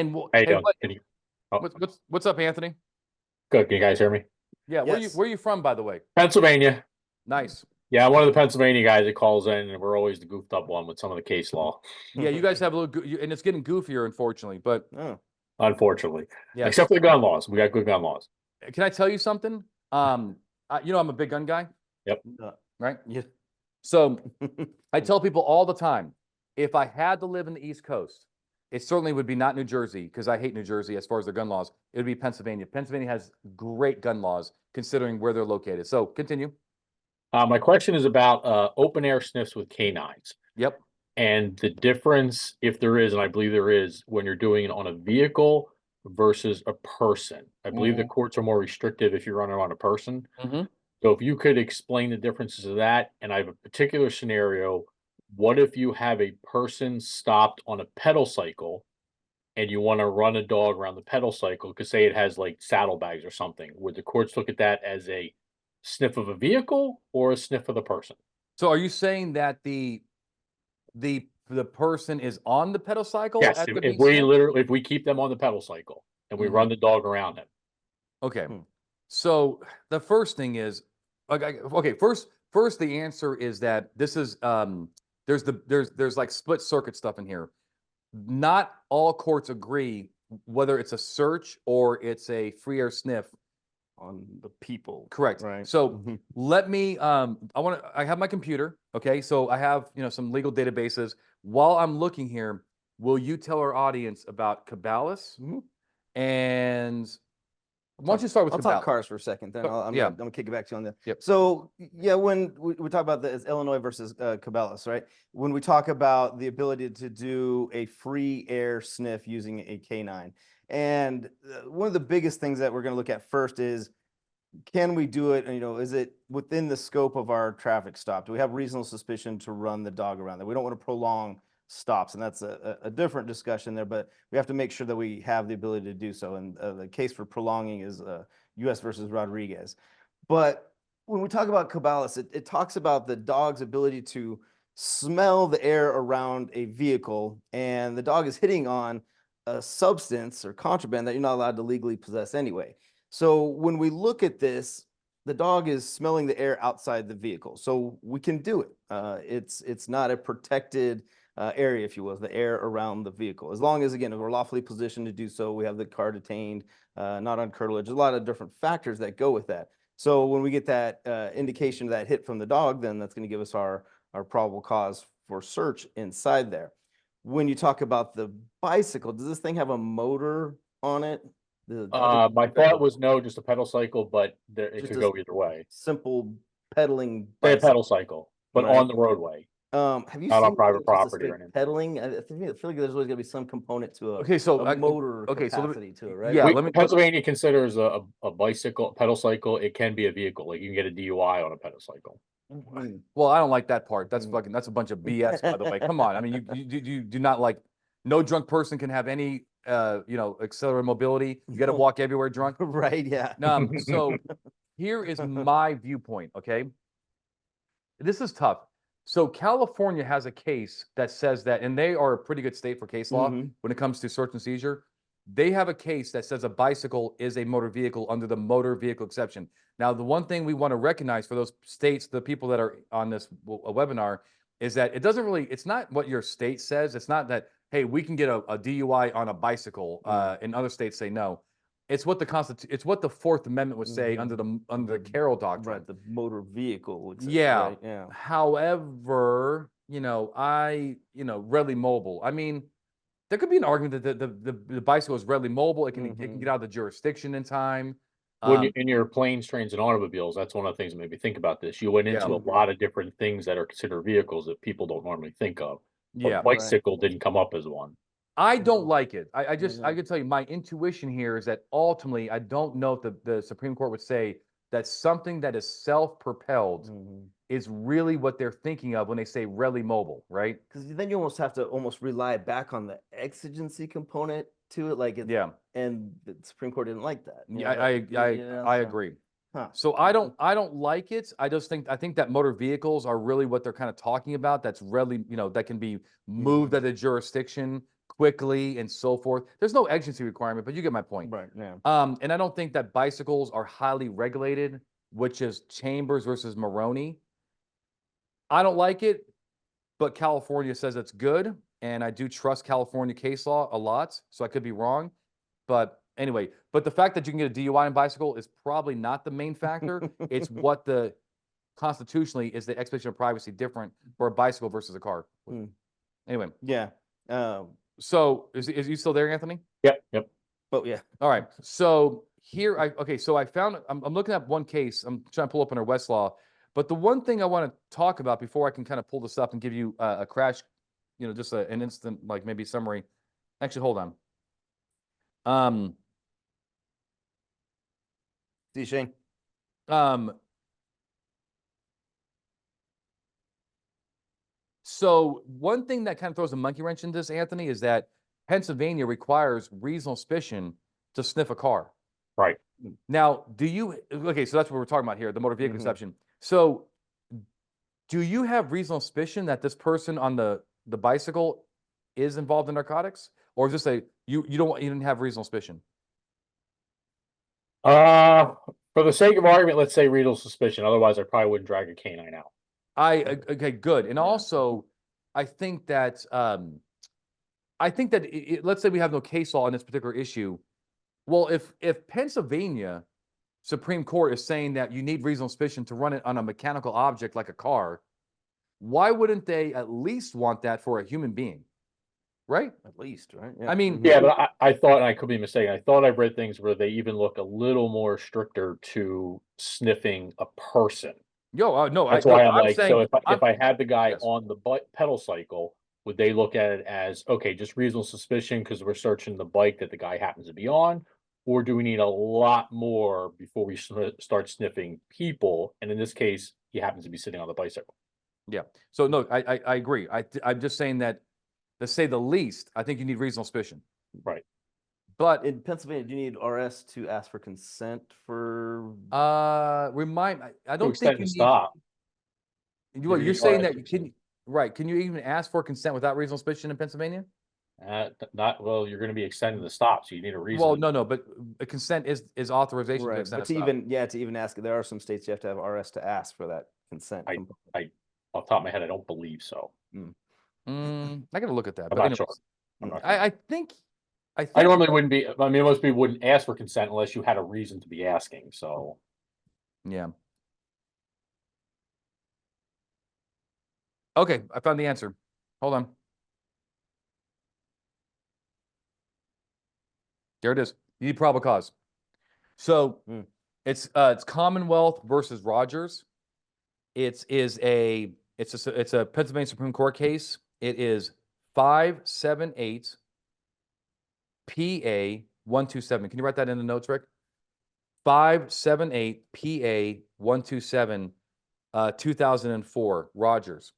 And How you and doing? Can you, oh, what's up, Anthony? good. Can you guys hear me? Yeah, Yes. where you from, by the way? Pennsylvania. Nice. Yeah, I'm one of the Pennsylvania guys that calls in, and we're always the goofed up one with some of the case law, Yeah, you guys have a little, and it's getting goofier, unfortunately. But Oh. unfortunately. yes, Except for the gun laws. We got good gun laws. can I tell you something? I'm a big gun guy, Yep. right? Yeah. So I tell people all the time, if I had to live in the East Coast, it certainly would be not New Jersey, because I hate New Jersey as far as their gun laws. It would be Pennsylvania. Pennsylvania has great gun laws considering where they're located. So continue. My question is about open air sniffs with canines Yep. and the difference, if there is, and I believe there is, when you're doing it on a vehicle versus a person. I believe the courts are more restrictive if you're running on a person. Mm-hmm. So if you could explain the differences of that, and I have a particular scenario. What if you have a person stopped on a pedal cycle and you want to run a dog around the pedal cycle because say it has like saddlebags or something? Would the courts look at that as a sniff of a vehicle or a sniff of the person? So are you saying that the person is on the pedal cycle Yes, at the if being we sniffed? literally if we keep them on the pedal cycle and we run the dog around him. Okay. Hmm. So the first thing is, okay, first the answer is that this is there's like split circuit stuff in here. Not all courts agree whether it's a search or it's a free air sniff. On the people. Correct. Right. So Mhm. let me I have my computer. Okay. So I have, some legal databases. While I'm looking here, will you tell our audience about Cabalas? Mhm. And why don't you start with I'll talk Cabalas? cars for a second, then I'm yeah. gonna kick it back to you on that. Yep. So yeah, when we talk about the Illinois versus Cabalas, right? When we talk about the ability to do a free air sniff using a canine, and one of the biggest things that we're going to look at first is, can we do it? Is it within the scope of our traffic stop? Do we have reasonable suspicion to run the dog around there? We don't want to prolong stops, and that's a different discussion there, but we have to make sure that we have the ability to do so. And the case for prolonging is U.S. versus Rodriguez. But when we talk about Cabalas, it talks about the dog's ability to smell the air around a vehicle, and the dog is hitting on a substance or contraband that you're not allowed to legally possess anyway. So when we look at this, the dog is smelling the air outside the vehicle, so we can do it. It's not a protected area, if you will, the air around the vehicle. As long as, again, if we're lawfully positioned to do so, we have the car detained, not on curtilage. There's a lot of different factors that go with that. So when we get that indication of that hit from the dog, then that's going to give us our probable cause for search inside there. When you talk about the bicycle, does this thing have a motor on it? My thought was no, just a pedal cycle, but it Just could a go either way. simple pedaling Say a bicycle. pedal cycle, but Right. on the roadway, Have you not on seen private just a property or straight anything. pedaling? I feel like there's always gonna be some component to Okay, so a motor okay, so capacity to it, right? yeah, let me Pennsylvania considers a bicycle, pedal cycle, it can be a vehicle. Like you can get a DUI on a pedal cycle. Mhm. Well, I don't like that part. That's Mhm. that's a bunch of BS, by the way. Come on. I mean, you do not like no drunk person can have any accelerated mobility. You got to walk everywhere drunk. Right, yeah. So here is my viewpoint, okay? This is tough. So California has a case that says that, and they are a pretty good state for case law Mhm. when it comes to search and seizure. They have a case that says a bicycle is a motor vehicle under the motor vehicle exception. Now, the one thing we want to recognize for those states, the people that are on this webinar, is that it doesn't really, it's not what your state says. It's not that, hey, we can get a DUI on a bicycle, and other states say no. It's what it's what the Fourth Amendment would say under the Carroll Doctrine. Right, the motor vehicle would say, Yeah. right? Yeah. However, readily mobile. I mean, there could be an argument that the bicycle is readily mobile. It can get out of the jurisdiction in time. When you in your planes, trains, and automobiles, that's one of the things that made me think about this. You went into a lot of different things that are considered vehicles that people don't normally think of. Yeah. But bicycle didn't come up as one. I don't like it. I Yeah. can tell you my intuition here is that ultimately I don't know if the Supreme Court would say that something that is self-propelled is really what they're thinking of when they say readily mobile, right? Because then you almost have to rely back on the exigency component to it, like and the Supreme Court didn't like that. Yeah, I agree. Huh. So I don't like it. I think that motor vehicles are really what they're kind of talking about. That's really, that can be moved at a jurisdiction quickly and so forth. There's no exigency requirement, but you get my point. Right, yeah. And I don't think that bicycles are highly regulated, which is Chambers versus Maroney. I don't like it, but California says it's good, and I do trust California case law a lot, so I could be wrong. But anyway, but the fact that you can get a DUI on bicycle is probably not the main factor. It's what the constitutionally is the expectation of privacy different for a bicycle versus a car. Anyway, Yeah. so is you still there, Anthony? Yep, yep. But yeah. All right. So here, so I found, I'm looking at one case. I'm trying to pull up under Westlaw, but the one thing I want to talk about before I can kind of pull this up and give you a crash, just an instant, like maybe summary. Actually, hold on. See, Shane. So one thing that kind of throws a monkey wrench into this, Anthony, is that Pennsylvania requires reasonable suspicion to sniff a car. Right. Now, okay, so that's what we're talking about here, the motor vehicle exception. So do you have reasonable suspicion that this person on the bicycle is involved in narcotics? Or is this you didn't have reasonable suspicion? For the sake of argument, let's say reasonable suspicion. Otherwise, I probably wouldn't drag a canine out. Okay, good. And also, I think that let's say we have no case law on this particular issue. Well, if Pennsylvania Supreme Court is saying that you need reasonable suspicion to run it on a mechanical object like a car, why wouldn't they at least want that for a human being? Right? At least, right? I mean, yeah, but I thought, and I could be mistaken, I thought I've read things where they even look a little more stricter to sniffing a person. No, that's why I'm like, saying, so if I had the guy yes. on the pedal cycle, would they look at it as, okay, just reasonable suspicion because we're searching the bike that the guy happens to be on? Or do we need a lot more before we start sniffing people? And in this case, he happens to be sitting on the bicycle. Yeah. So no, I agree. I'm just saying that, to say the least, I think you need reasonable suspicion. Right. But in Pennsylvania, do you need RS to ask for consent for? I don't think you need. Stop. You're saying that you can, right? Can you even ask for consent without reasonable suspicion in Pennsylvania? Not well. You're going to be extending the stop, so you need a reason. Well, no, but a consent is authorization to Right, extend but to even ask, there are some states you have to have RS to ask for that consent. I off the top of my head, I don't believe so. I gotta look at that. I'm But not sure. I think I normally wouldn't be. I mean, most people wouldn't ask for consent unless you had a reason to be asking. So yeah. Okay, I found the answer. Hold on. There it is. You need probable cause. So it's Commonwealth versus Rogers. It's a Pennsylvania Supreme Court case. It is 578 PA 127. Can you write that in the notes, Rick? 578 PA 127 2004 Rogers.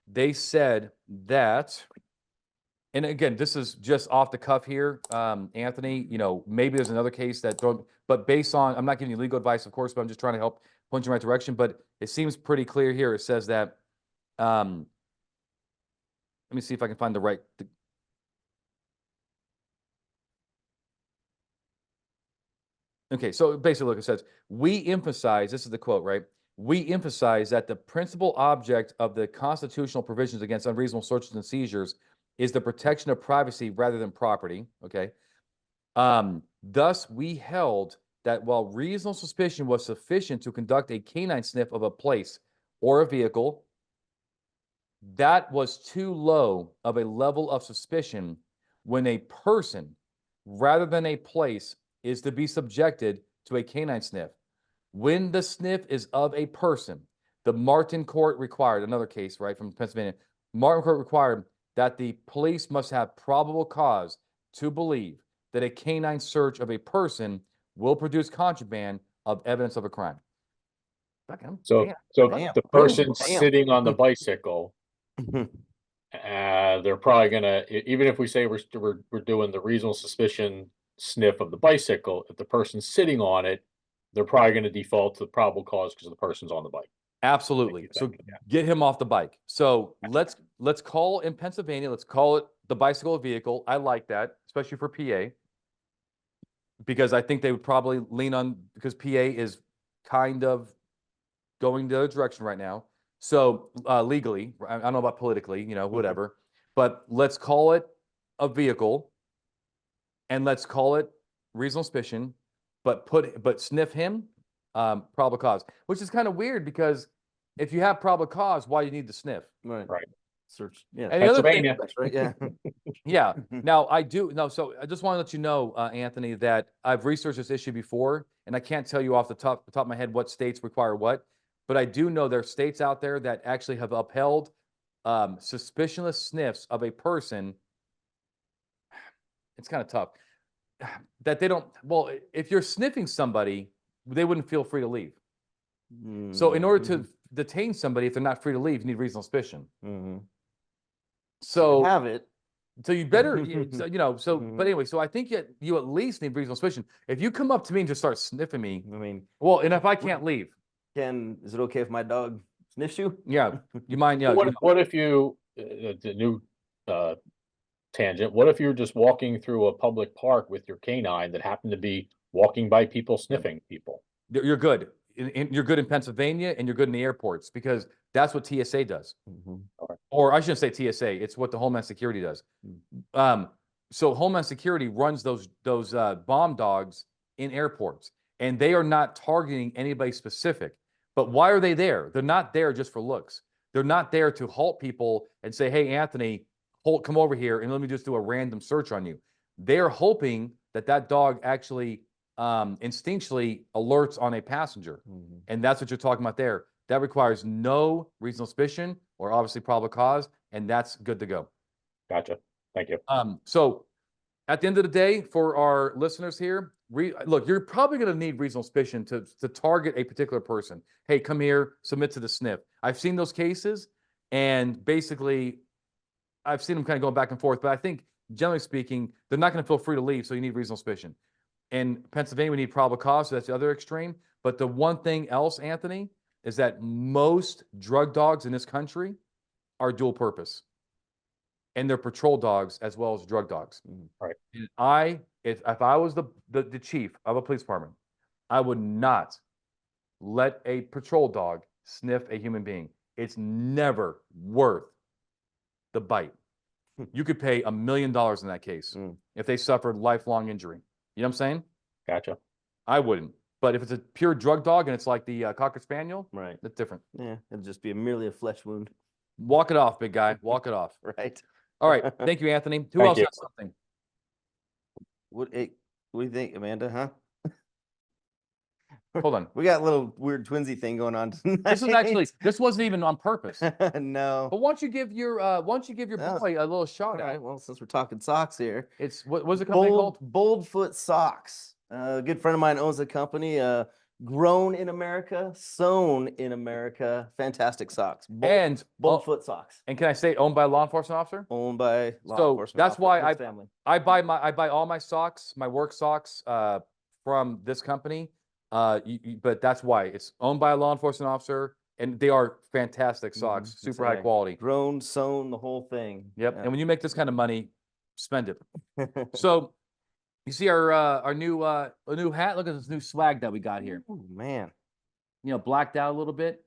They said that, and again, this is just off the cuff here, Anthony, maybe there's another case that but based on, I'm not giving you legal advice, of course, but I'm just trying to help point you in the right direction. But it seems pretty clear here. It says that, let me see if I can find the right. Okay, so basically, look, it says, we emphasize, this is the quote, right? We emphasize that the principal object of the constitutional provisions against unreasonable searches and seizures is the protection of privacy rather than property, okay? Thus, we held that while reasonable suspicion was sufficient to conduct a canine sniff of a place or a vehicle, that was too low of a level of suspicion when a person, rather than a place, is to be subjected to a canine sniff. When the sniff is of a person, the Martin Court required, another case, right, from Pennsylvania, Martin Court required that the police must have probable cause to believe that a canine search of a person will produce contraband of evidence of a crime. So the person sitting on the bicycle, they're probably gonna, even if we say we're doing the reasonable suspicion sniff of the bicycle, if the person's sitting on it, they're probably going to default to the probable cause because the person's on the bike. Absolutely. So Yeah. get him off the bike. So let's call in Pennsylvania, let's call it the bicycle vehicle. I like that, especially for PA. Because I think they would probably lean on, because PA is kind of going the other direction right now. So legally, I don't know about politically, whatever, but let's call it a vehicle and let's call it reasonable suspicion, but sniff him, probable cause, which is kind of weird because if you have probable cause, why do you need to sniff? Right. Right. Search. Yeah. And the other thing, Pennsylvania. That's right. Yeah. yeah. Now I do no. So I just want to let you know, Anthony, that I've researched this issue before, and I can't tell you off the top of my head what states require what, but I do know there are states out there that actually have upheld suspicionless sniffs of a person. It's kind of tough that they don't. Well, if you're sniffing somebody, they wouldn't feel free to leave. So in order to detain somebody, if they're not free to leave, you need reasonable suspicion. So have it. So you better, but anyway, so I think you at least need reasonable suspicion. If you come up to me and just start sniffing me, I mean, well, and if I can't leave, is it okay if my dog sniffs you? yeah, you mind, yeah, What if you, the new tangent, what if you're just walking through a public park with your canine that happened to be walking by people sniffing people? you're good. You're good in Pennsylvania and you're good in the airports because that's what TSA does. Or I shouldn't say TSA, it's what the Homeland Security does. So Homeland Security runs those bomb dogs in airports, and they are not targeting anybody specific. But why are they there? They're not there just for looks. They're not there to halt people and say, "Hey, Anthony, come over here and let me just do a random search on you." They're hoping that dog actually instinctually alerts on a passenger, and that's what you're talking about there. That requires no reasonable suspicion or obviously probable cause, and that's good to go. Gotcha. Thank you. So at the end of the day, for our listeners here, look, you're probably going to need reasonable suspicion to target a particular person. Hey, come here, submit to the sniff. I've seen those cases, and basically, I've seen them kind of going back and forth, but I think generally speaking, they're not going to feel free to leave, so you need reasonable suspicion. In Pennsylvania, we need probable cause, so that's the other extreme. But the one thing else, Anthony, is that most drug dogs in this country are dual purpose. And they're patrol dogs as well as drug dogs. Right. And if I was the chief of a police department, I would not let a patrol dog sniff a human being. It's never worth the bite. You could pay $1 million in that case if they suffered lifelong injury. You know what I'm saying? Gotcha. I wouldn't. But if it's a pure drug dog and it's like the Cocker Spaniel, right, that's different. Yeah, it'd just be merely a flesh wound. Walk it off, big guy. Walk it off. Right. All right. Thank you, Anthony. Who Thank else you. has something? What do you think, Amanda? Huh? Hold on. We got a little weird twinsy thing going on tonight. This wasn't even on purpose. No. But why don't you give your boy a little shout All right. out? Well, since we're talking socks here, It's what was the company called? Boldfoot Socks. A good friend of mine owns the company. Grown in America, sewn in America. Fantastic socks. Boldfoot Socks. And can I say owned by a law enforcement officer? Owned by law So enforcement that's officer, why his family. I buy all my socks, my work socks, from this company. But that's why it's owned by a law enforcement officer, and they are fantastic socks, super high quality. Grown, sewn, the whole thing. Yep. Yeah. And when you make this kind of money, spend it. So you see our new hat. Look at this new swag that we got here. Oh man. Blacked out a little bit.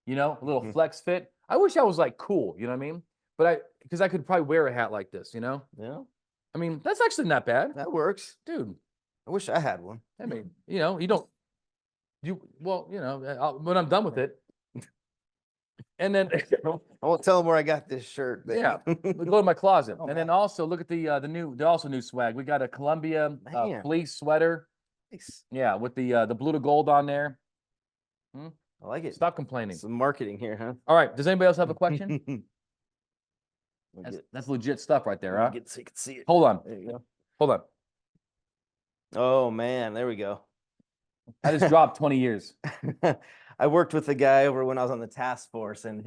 A little flex fit. I wish I was like cool. You know what I mean? But because I could probably wear a hat like this. Yeah. I mean, that's actually not bad. That works, dude. I wish I had one. I mean, when I'm done with it, and then I won't tell them where I got this shirt. But yeah, go to my closet, Oh, and then also look at the new swag. We got a Columbia Man. fleece sweater. Nice. Yeah, with the blue to gold on there. I like it. Stop complaining. Some marketing here, huh? All right. Does anybody else have a question? We'll That's legit stuff right there, huh? so you can see it. Hold on. There you go. Hold on. Oh man, there we go. I just dropped 20 years. I worked with a guy over when I was on the task force, and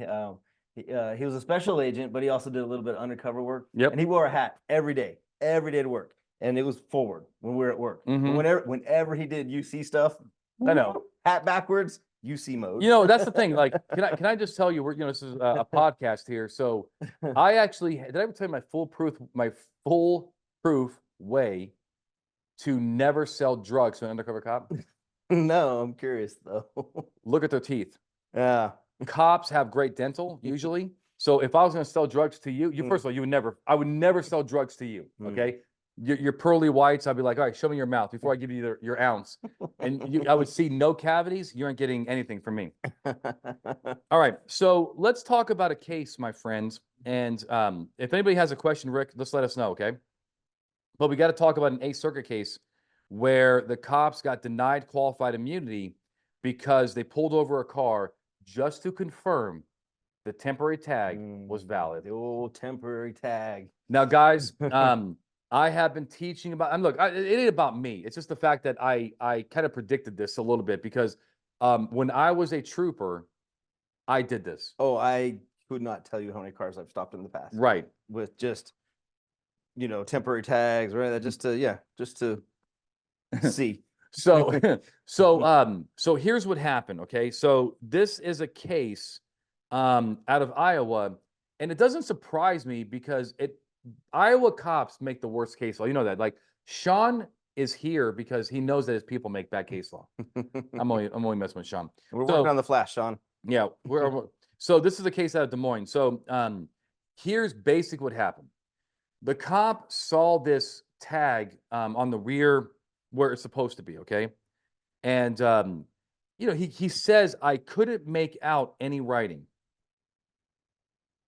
he was a special agent, but he also did a little bit of undercover work. Yep. And he wore a hat every day to work, and it was forward when we were at work. But Mhm. whenever he did UC stuff, I know. hat backwards, UC mode. You know, that's the thing. Like, can I just tell you, we're, you know, this is a podcast here. So I actually, did I ever tell you my foolproof way to never sell drugs to an undercover cop? No, I'm curious though. Look at their teeth. Yeah. Cops have great dental usually. So if I was going to sell drugs to you, first of all, I would never sell drugs to you. Okay. Your pearly whites, I'd be like, all right, show me your mouth before I give you your ounce. And I would see no cavities. You aren't getting anything from me. All right. So let's talk about a case, my friends. And if anybody has a question, Rick, just let us know. Okay. But we got to talk about an Eighth Circuit case where the cops got denied qualified immunity because they pulled over a car just to confirm the temporary tag was valid. The old temporary tag. Now, guys, I have been teaching about, and look, it ain't about me. It's just the fact that I kind of predicted this a little bit because when I was a trooper, I did this. Oh, I could not tell you how many cars I've stopped in the past. Right. With just, you know, temporary tags, right? Just to see. So, so here's what happened. Okay. So this is a case out of Iowa, and it doesn't surprise me because Iowa cops make the worst case law. You know that. Like Sean is here because he knows that his people make bad case law. I'm only messing with Sean. We're working on the flash, Sean. Yeah. So this is a case out of Des Moines. So here's basic what happened. The cop saw this tag on the rear where it's supposed to be, okay? And you know, he says I couldn't make out any writing.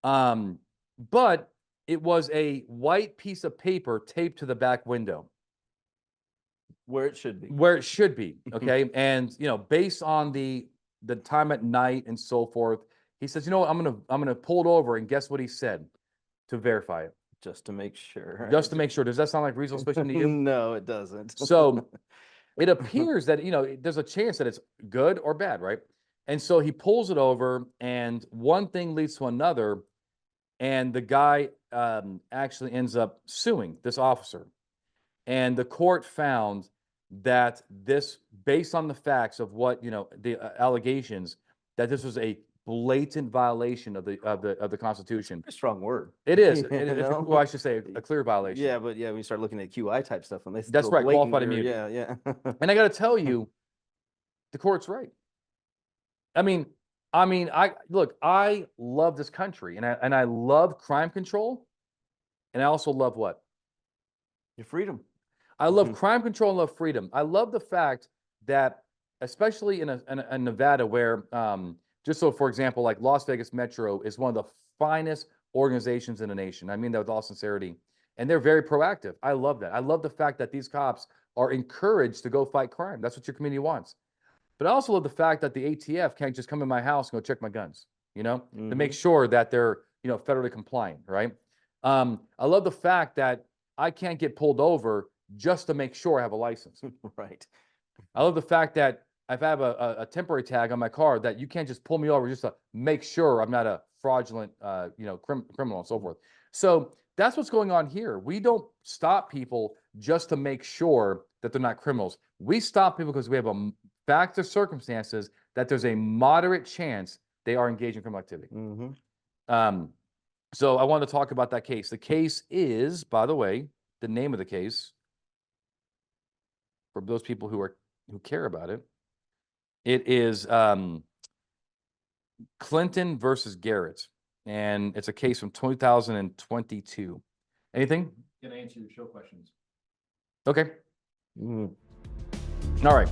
But it was a white piece of paper taped to the back window. Where it should be. Where it should be, okay? And you know, based on the time at night and so forth, he says, you know what, I'm gonna pull it over, and guess what he said to verify it? Just to make sure. Just to make sure. Does that sound like reasonable suspicion to you? No, it doesn't. So it appears that, you know, there's a chance that it's good or bad, right? And so he pulls it over, and one thing leads to another, and the guy actually ends up suing this officer. And the court found that this, based on the facts of what, you know, the allegations, that this was a blatant violation of the Constitution. A strong word. It is. Well, I should say a clear violation. Yeah, but yeah, when you start looking at QI type stuff, when they That's right, qualified immunity. Yeah. And I got to tell you, the court's right. I mean, I love this country, and I love crime control, and I also love what? Your freedom. I love crime control and love freedom. I love the fact that, especially in Nevada, where just so, for example, like Las Vegas Metro is one of the finest organizations in the nation. I mean that with all sincerity. And they're very proactive. I love that. I love the fact that these cops are encouraged to go fight crime. That's what your community wants. But I also love the fact that the ATF can't just come in my house and go check my guns, you know, to make sure that they're, you know, federally compliant, right? I love the fact that I can't get pulled over just to make sure I have a license. Right. I love the fact that if I have a temporary tag on my car, that you can't just pull me over just to make sure I'm not a fraudulent, you know, criminal and so forth. So that's what's going on here. We don't stop people just to make sure that they're not criminals. We stop people because we have a fact of circumstances that there's a moderate chance they are engaged in criminal activity. So I wanted to talk about that case. The case is, by the way, the name of the case, for those people who care about it, it is Clinton versus Garrett, and it's a case from 2022. Anything? Can I answer your show questions? Okay. All right.